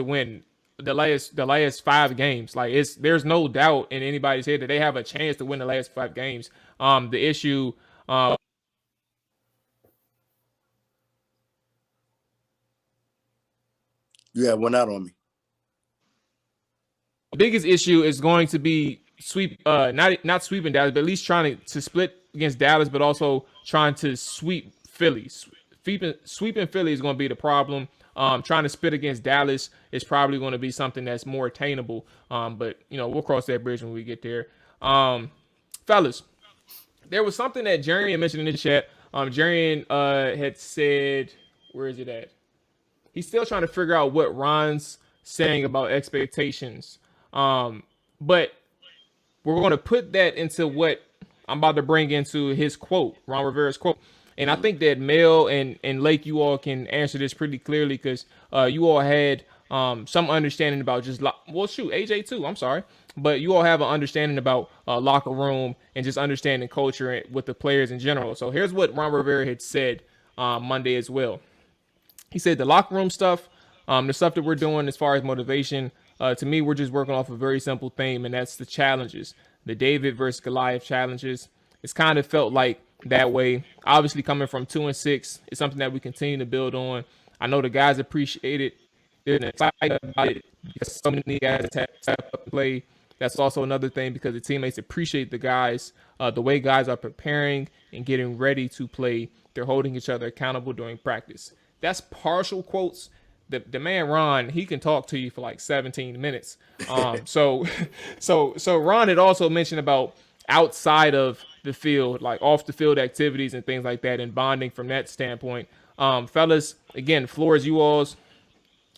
to win the last 5 games. Like there's no doubt in anybody's head that they have a chance to win the last 5 games. The issue Yeah, went out on me. the biggest issue is going to be not sweeping Dallas, but at least trying to split against Dallas, but also trying to sweep Philly. Sweeping Philly is going to be the problem. Trying to split against Dallas is probably going to be something that's more attainable. But we'll cross that bridge when we get there. Fellas, there was something that Jarian mentioned in the chat. Jarian had said, where is it at? He's still trying to figure out what Ron's saying about expectations. But we're going to put that into what I'm about to bring into his quote, Ron Rivera's quote. And I think that Mel and Lake, you all can answer this pretty clearly because you all had some understanding about AJ too, I'm sorry. But you all have an understanding about locker room and just understanding culture with the players in general. So here's what Ron Rivera had said Monday as well. He said the locker room stuff, the stuff that we're doing as far as motivation, to me, we're just working off a very simple theme, and that's the challenges, the David versus Goliath challenges. It's kind of felt like that way. Obviously, coming from 2-6, it's something that we continue to build on. I know the guys appreciate it. They're excited about it because so many guys step up and play. That's also another thing because the teammates appreciate the guys, the way guys are preparing and getting ready to play. They're holding each other accountable during practice. That's partial quotes. The man Ron, he can talk to you for like 17 minutes. So Ron had also mentioned about outside of the field, like off the field activities and things like that, and bonding from that standpoint. Fellas, again, floor is you all's.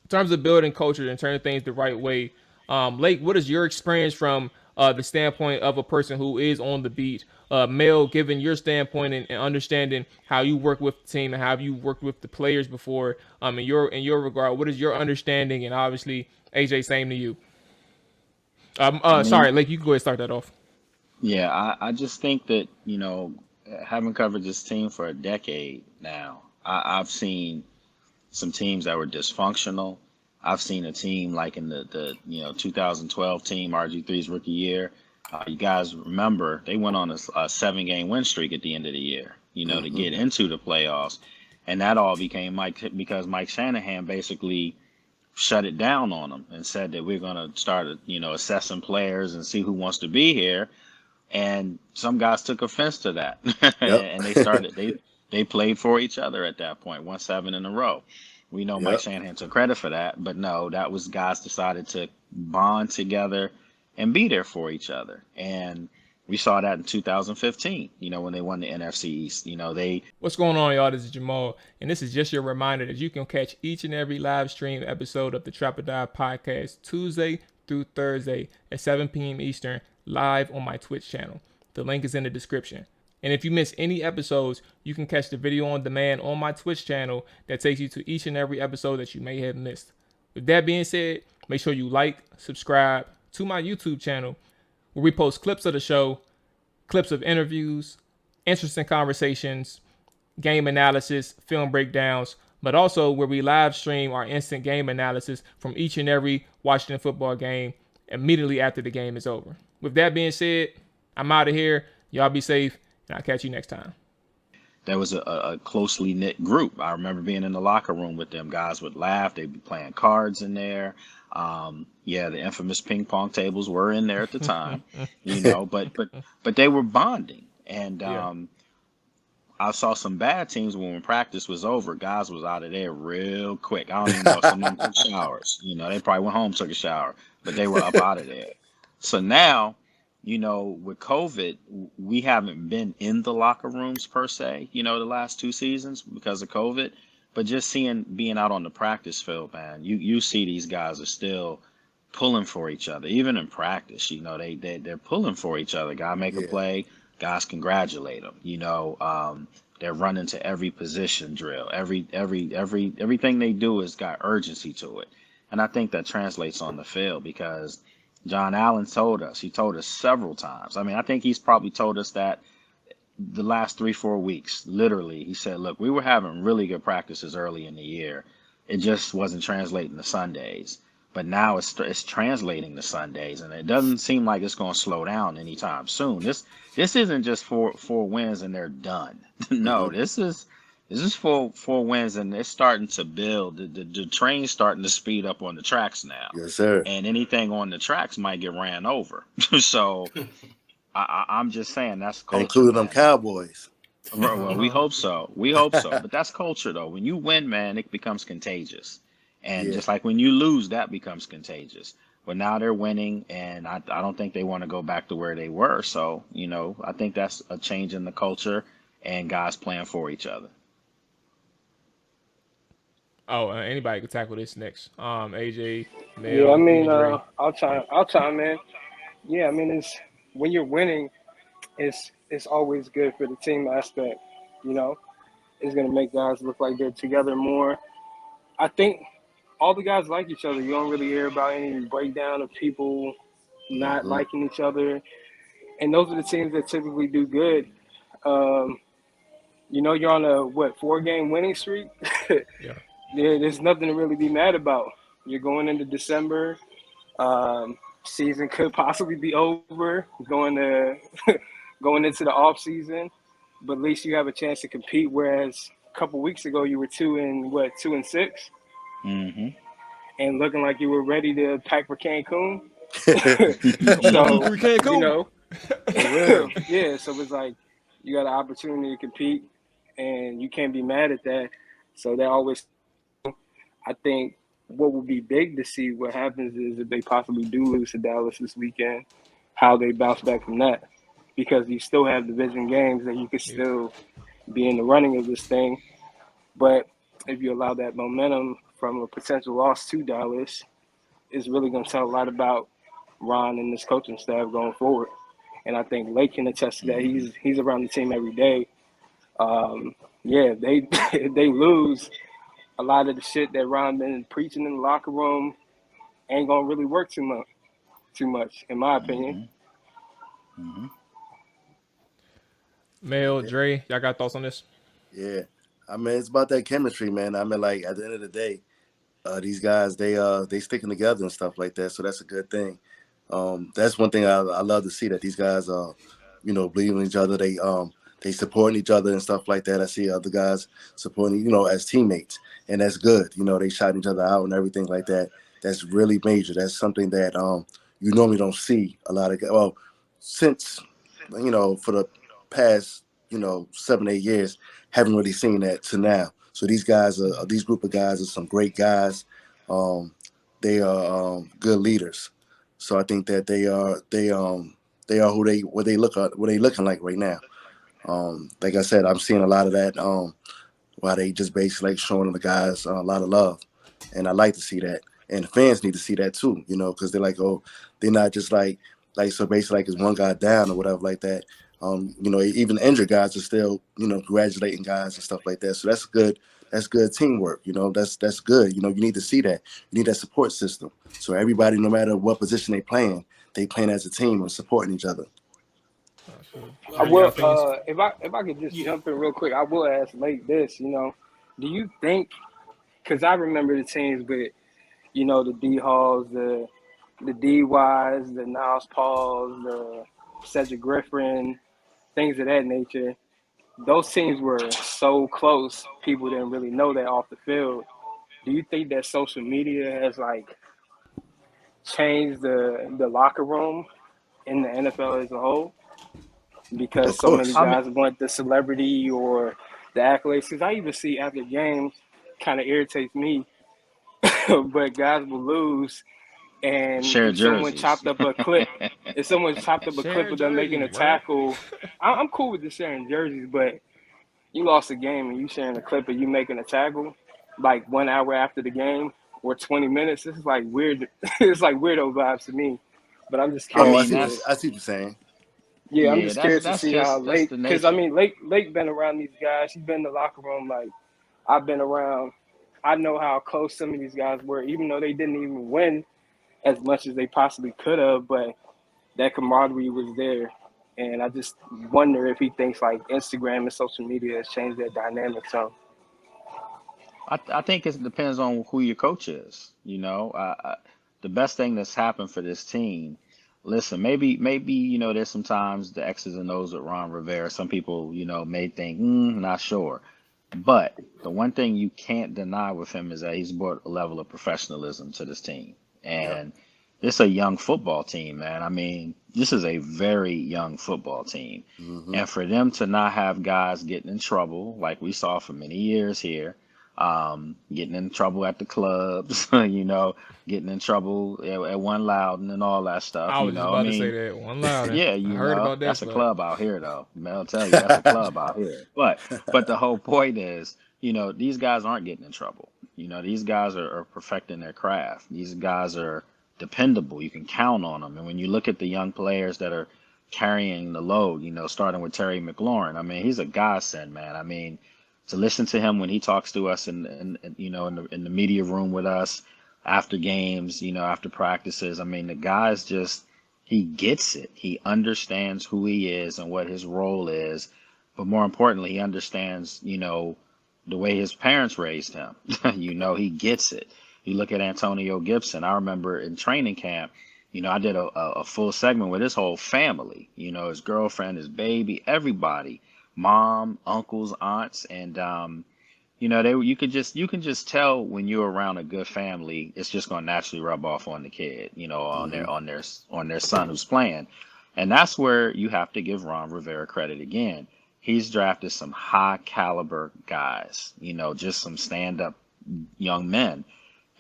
In terms of building culture and turning things the right way, Lake, what is your experience from the standpoint of a person who is on the beat? Mel, given your standpoint and understanding how you work with the team and how you worked with the players before, in your regard, what is your understanding? And obviously, AJ, same to you. Sorry, Lake, you can go ahead and start that off. Yeah, I just think that, having covered this team for a decade now, I've seen some teams that were dysfunctional. I've seen a team like in the 2012 team, RG3's rookie year. You guys remember they went on a 7-game win streak at the end of the year, to get into the playoffs. And that all became because Mike Shanahan basically shut it down on them and said that we're going to start, assessing players and see who wants to be here. And some guys took offense to that. Yep. And they played for each other at that point, won 7 in a row. We know Mike Shanahan took credit for that, but no, that was guys decided to bond together and be there for each other. And we saw that in 2015, when they won the NFC East. What's going on, y'all? This is Jamal, and this is just your reminder that you can catch each and every live stream episode of the Trap or Die podcast Tuesday through Thursday at 7 p.m. Eastern live on my Twitch channel. The link is in the description. And if you miss any episodes, you can catch the video on demand on my Twitch channel that takes you to each and every episode that you may have missed. With that being said, make sure you like, subscribe to my YouTube channel where we post clips of the show, clips of interviews, interesting conversations, game analysis, film breakdowns, but also where we live stream our instant game analysis from each and every Washington football game immediately after the game is over. With that being said, I'm out of here. Y'all be safe, and I'll catch you next time. There was a closely knit group. I remember being in the locker room with them. Guys would laugh. They'd be playing cards in there. The infamous ping pong tables were in there at the time, but they were bonding. And I saw some bad teams when practice was over. Guys was out of there real quick. I don't even know if some of them took showers. They probably went home, took a shower, but they were up out of there. So now, with COVID, we haven't been in the locker rooms per se, the last 2 seasons because of COVID. But just being out on the practice field, man, you see these guys are still pulling for each other, even in practice. They're pulling for each other. Guy make a play, guys congratulate them. They're running to every position drill. Everything they do has got urgency to it, and I think that translates on the field because John Allen told us. He told us several times. I mean, I think he's probably told us that the last 3-4 weeks, literally. He said, look, we were having really good practices early in the year. It just wasn't translating to Sundays. but now it's translating to Sundays, and it doesn't seem like it's going to slow down anytime soon. This isn't just four wins and they're done. No, Hmm. this is four wins and it's starting to build. The train's starting to speed up on the tracks now, Yes, sir. and anything on the tracks might get ran over. So I'm just saying that's culture, Including them man. Cowboys. Well, we hope so. We hope so. But that's culture, though. When you win, man, it becomes contagious. And Yeah. just like when you lose, that becomes contagious. But now they're winning, and I don't think they want to go back to where they were. So, I think that's a change in the culture and guys playing for each other. Oh, anybody could tackle this next. AJ, Yeah, I Mel, mean, even Dre. I'll chime in. Yeah, I mean, it's when you're winning, it's always good for the team aspect. You know, it's gonna make guys look like they're together more. I think all the guys like each other. You don't really hear about any breakdown of people not Hmm. liking each other, and those are the teams that typically do good. Um, you're on a what 4 game winning streak. Yeah. There's nothing to really be mad about. You're going into December. Season could possibly be over going into the off season, but at least you have a chance to compete. Whereas a couple weeks ago you were 2-6, Hmm. and looking like you were ready to pack for Cancun. One, two, So three, can't you go. know, For real. yeah. So it's like you got an opportunity to compete, and you can't be mad at that. So they always, I think, what will be big to see what happens is if they possibly do lose to Dallas this weekend, how they bounce back from that. Because you still have division games that you could Yeah. still be in the running of this thing. But if you allow that momentum from a potential loss to Dallas, it's really going to tell a lot about Ron and this coaching staff going forward. And I think Lake can attest to that. Hmm. He's around the team every day. Yeah, they they lose, a lot of the shit that Ron been preaching in the locker room ain't gonna really work too much, in my opinion. Hmm. Hmm. Mel, Yeah. Dre, y'all got thoughts on this? Yeah. I mean, it's about that chemistry, man. I mean, like at the end of the day, these guys they sticking together and stuff like that. So that's a good thing. That's one thing I love to see that these guys believe in each other. They supporting each other and stuff like that. I see other guys supporting as teammates, and that's good. They shouting each other out and everything like that. That's really major. That's something that you normally don't see a lot of. Well, since for the past 7-8 years, haven't really seen that to now. So these guys are these group of guys are some great guys. Um, they are good leaders. So I think that they are what they what they looking like right now. Like I said, I'm seeing a lot of that. While they just basically like showing the guys a lot of love, and I like to see that. And the fans need to see that too, because they're like, oh, they're not just like so basically like it's one guy down or whatever like that. Even injured guys are still congratulating guys and stuff like that. So that's good. That's good teamwork. That's good. You need to see that. You need that support system. So everybody, no matter what position they playing as a team and supporting each other. Absolutely. I Dre, you got will, opinions? if I could just jump in real quick, I will ask Lake this. Do you think? Because I remember the teams with the D Halls, the DYs, the Niles Pauls, the Cedric Griffin, things of that nature. Those teams were so close, people didn't really know that off the field. Do you think that social media has like changed the locker room in the NFL as a whole? Of Because so many course. I mean, guys want the celebrity or the accolades. Because I even see after games, kind of irritates me, but guys will lose, and share jerseys. if someone chopped up a clip Share of them making jerseys, a bro. tackle, I'm cool with the sharing jerseys, but you lost a game and you sharing a clip of you making a tackle, like 1 hour after the game or 20 minutes. This is like weird. It's like weirdo vibes to me. But I'm just I Oh, I curious mean, see. to, I see what you're saying. yeah, I'm yeah, just that's curious to that's see how just that's Lake, the because I nature. mean, Lake been around these guys. He's been in the locker room. Like I've been around. I know how close some of these guys were, even though they didn't even win as much as they possibly could have. But that camaraderie was there. And I just wonder if he thinks like Instagram and social media has changed that dynamic. So I think it depends on who your coach is. the best thing that's happened for this team. Listen, maybe there's sometimes the X's and O's with Ron Rivera. Some people may think, not sure. But the one thing you can't deny with him is that he's brought a level of professionalism to this team. Yep. And it's a young football team, man. I mean, this is a very young football team. Mm-hmm. And for them to not have guys getting in trouble, like we saw for many years here, getting in trouble at the clubs, getting in trouble at One Loudon and all that stuff, I was just I about to say mean, that one loud. yeah, I heard about that that's a stuff. club out here, though. Man, I'll tell you, that's a club out here. But the whole point is, these guys aren't getting in trouble. These guys are perfecting their craft. These guys are dependable. You can count on them. And when you look at the young players that are carrying the load, starting with Terry McLaurin, I mean, he's a godsend, man. I mean, to listen to him when he talks to us in the media room with us after games, after practices, I mean, the guy's just, he gets it. He understands who he is and what his role is. But more importantly, he understands, the way his parents raised him. He gets it. You look at Antonio Gibson. I remember in training camp, I did a full segment with his whole family, his girlfriend, his baby, everybody, mom, uncles, aunts. And, you can just tell when you're around a good family, it's just going to naturally rub off on the kid, on their son who's playing. And that's where you have to give Ron Rivera credit again. He's drafted some high caliber guys, just some stand up young men.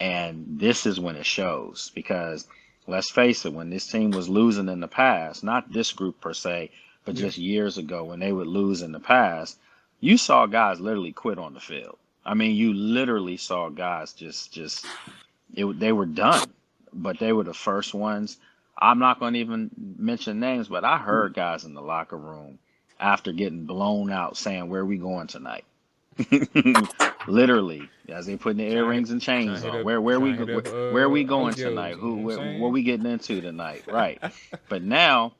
And this is when it shows, because let's face it, when this team was losing in the past, not this group per se, but just years ago when they would lose in the past, you saw guys literally quit on the field. I mean, you literally saw guys they were done, but they were the first ones. I'm not going to even mention names, but I heard guys in the locker room after getting blown out saying, "Where are we going tonight?" Literally, as they putting the earrings and chains on. Where are we going tonight? What we getting into tonight? Right. But now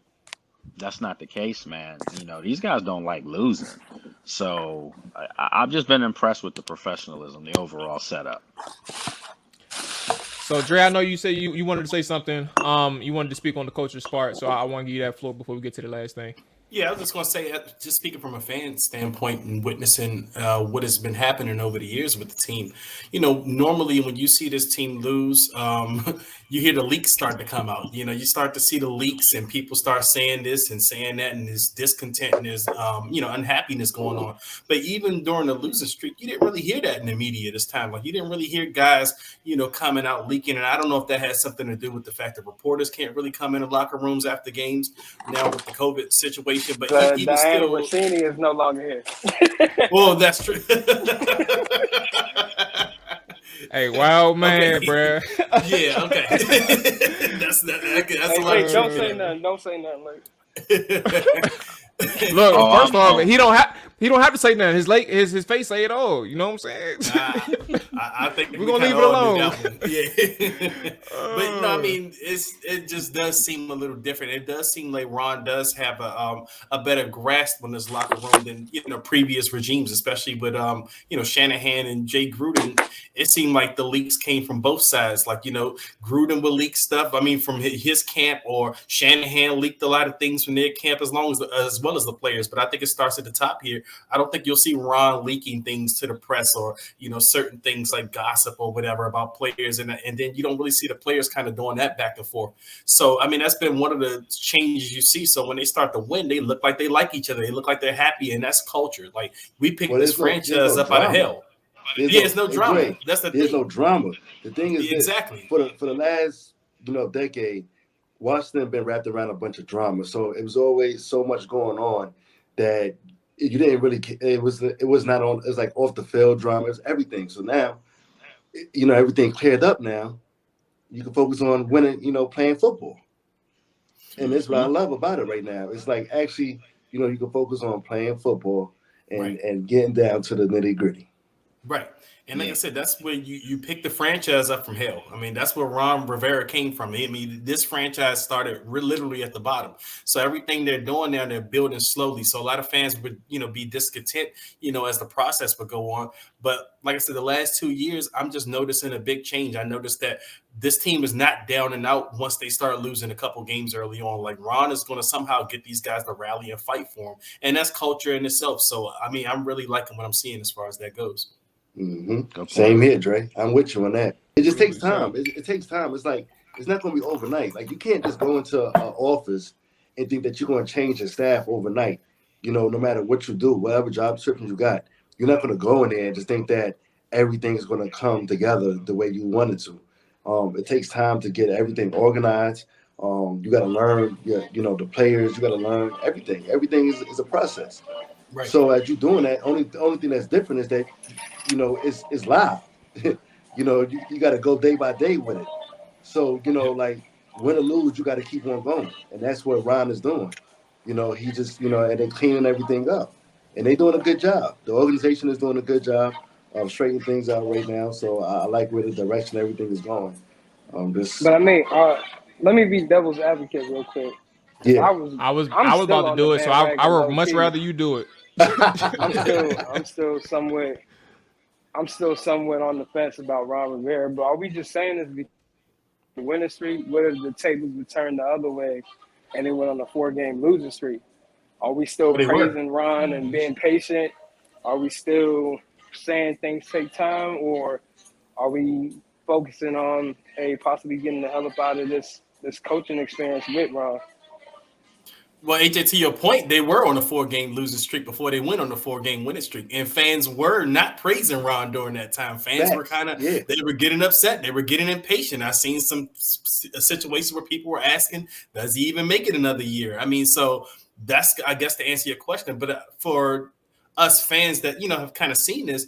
that's not the case, man. These guys don't like losing. So I've just been impressed with the professionalism, the overall setup. So Dre, I know you said you wanted to say something. You wanted to speak on the coach's part, so I want to give you that floor before we get to the last thing. Yeah, I was just going to say, just speaking from a fan standpoint and witnessing what has been happening over the years with the team, normally when you see this team lose, you hear the leaks start to come out. You start to see the leaks and people start saying this and saying that, and there's discontent and there's, unhappiness going on. But even during the losing streak, you didn't really hear that in the media this time. Like, you didn't really hear guys, coming out leaking. And I don't know if that has something to do with the fact that reporters can't really come into locker rooms after games now with the COVID situation. But even Diana still, Rossini is no longer here. Well, that's true. Hey, wild man, Okay. bruh. Yeah, okay. that's Hey, a lot. wait, don't say nothing. Don't say nothing. Look, Oh, first of all, he don't have to say nothing. His face say it all. You know what I'm saying? I think We're gonna leave it alone. Yeah, but no, I mean, it just does seem a little different. It does seem like Ron does have a better grasp on this locker room than previous regimes, especially with Shanahan and Jay Gruden. It seemed like the leaks came from both sides. Like Gruden would leak stuff. I mean, from his camp, or Shanahan leaked a lot of things from their camp, as well as the players. But I think it starts at the top here. I don't think you'll see Ron leaking things to the press or certain things like gossip or whatever about players, and then you don't really see the players kind of doing that back and forth. So I mean, that's been one of the changes you see. So when they start to win, they look like they like each other. They look like they're happy, and that's culture. Like, we picked this franchise up out of hell. There's no drama. Dre, That's the there's thing. no drama. The thing is Exactly. for the last decade, Washington been wrapped around a bunch of drama. So it was always so much going on that you didn't really. It was not on. It was like off the field drama. It's everything. So now, everything cleared up. Now you can focus on winning. Playing football, and that's what I love about it right now. It's like, actually, you can focus on playing football and getting down to the nitty gritty. Right. And like I said, that's where you pick the franchise up from hell. I mean, that's where Ron Rivera came from. I mean, this franchise started literally at the bottom. So everything they're doing now, they're building slowly. So a lot of fans would, be discontent, as the process would go on. But like I said, the last 2 years, I'm just noticing a big change. I noticed that this team is not down and out once they start losing a couple games early on. Like Ron is going to somehow get these guys to rally and fight for him. And that's culture in itself. So, I mean, I'm really liking what I'm seeing as far as that goes. Mm-hmm. Same here, Dre. I'm with you on that. It just takes time. It takes time. It's like it's not going to be overnight. Like you can't just go into an office and think that you're going to change your staff overnight. No matter what you do, whatever job description you got, you're not going to go in there and just think that everything is going to come together the way you want it to. It takes time to get everything organized. You got to learn, the players. You got to learn everything. Everything is a process. Right. So as you're doing that, the only thing that's different is that it's live. You got to go day by day with it. So like win or lose, you got to keep on going, and that's what Ron is doing. He just and they're cleaning everything up, and they're doing a good job. The organization is doing a good job of straightening things out right now. So I like where the direction everything is going. But I mean, let me be devil's advocate real quick. Yeah, I was about to do it, so I would much rather you do it. I'm still somewhat on the fence about Ron Rivera, but are we just saying this because the winning streak? What if the tables would turn the other way and it went on a 4-game losing streak? Are we still praising Ron and being patient? Are we still saying things take time, or are we focusing on possibly getting the hell up out of this coaching experience with Ron? Well, AJ, to your point, they were on a 4-game losing streak before they went on a 4-game winning streak, and fans were not praising Ron during that time. Fans were they were getting upset, they were getting impatient. I've seen some situations where people were asking, "Does he even make it another year?" I mean, so that's, I guess, to answer your question. But for us fans that have kind of seen this.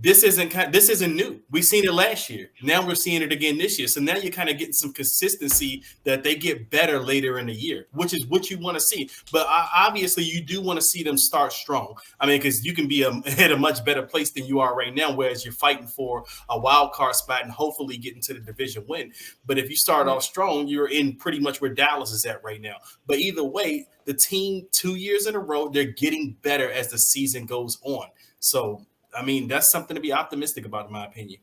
This isn't new. We've seen it last year. Now we're seeing it again this year. So now you're kind of getting some consistency that they get better later in the year, which is what you want to see. But obviously, you do want to see them start strong. I mean, because you can be at a much better place than you are right now, whereas you're fighting for a wild card spot and hopefully getting to the division win. But if you start off strong, you're in pretty much where Dallas is at right now. But either way, the team 2 years in a row, they're getting better as the season goes on. So, I mean, that's something to be optimistic about, in my opinion.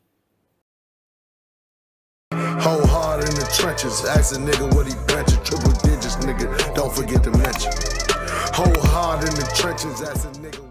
Whole hard in the trenches, ask a nigga what he benching, triple digits, nigga, don't forget to mention. Whole hard in the trenches, ask a nigga.